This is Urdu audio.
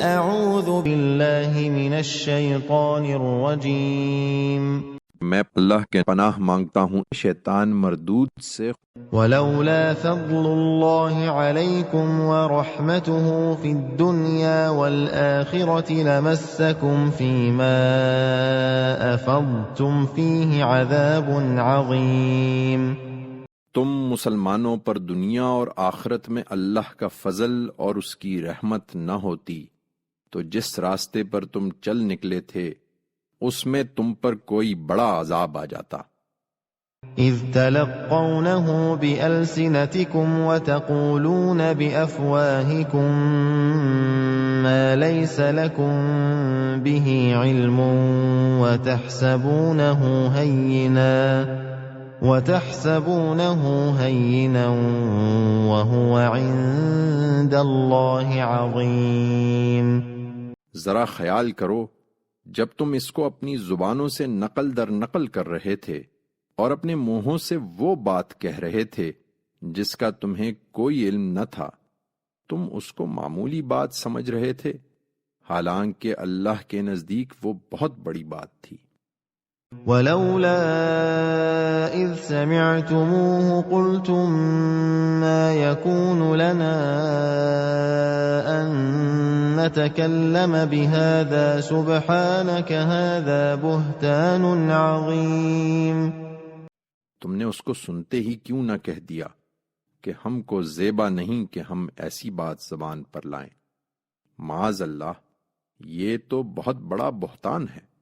اعوذ باللہ من الشیطان الرجیم میں اللہ کے پناہ مانگتا ہوں شیطان مردود سے۔ ولولا فضل اللہ علیکم ورحمتہ فی الدنیا والآخرة لمسکم فیما افضتم فیہ عذاب عظیم۔ تم مسلمانوں پر دنیا اور آخرت میں اللہ کا فضل اور اس کی رحمت نہ ہوتی تو جس راستے پر تم چل نکلے تھے اس میں تم پر کوئی بڑا عذاب آ جاتا۔ اذ تلقونه بألسنتكم وتقولون بأفواهكم ما ليس لكم به علم وتحسبونه هينا وهو عند الله عظيم۔ ذرا خیال کرو جب تم اس کو اپنی زبانوں سے نقل در نقل کر رہے تھے اور اپنے منہوں سے وہ بات کہہ رہے تھے جس کا تمہیں کوئی علم نہ تھا، تم اس کو معمولی بات سمجھ رہے تھے، حالانکہ اللہ کے نزدیک وہ بہت بڑی بات تھی۔ ولولا اذ سمعتموه قلتم ما يكون لنا ان نتكلم بهذا سبحانك هذا بهتان عظيم۔ تم نے اس کو سنتے ہی کیوں نہ کہہ دیا کہ ہم کو زیبا نہیں کہ ہم ایسی بات زبان پر لائیں، معاذ اللہ، یہ تو بہت بڑا بہتان ہے۔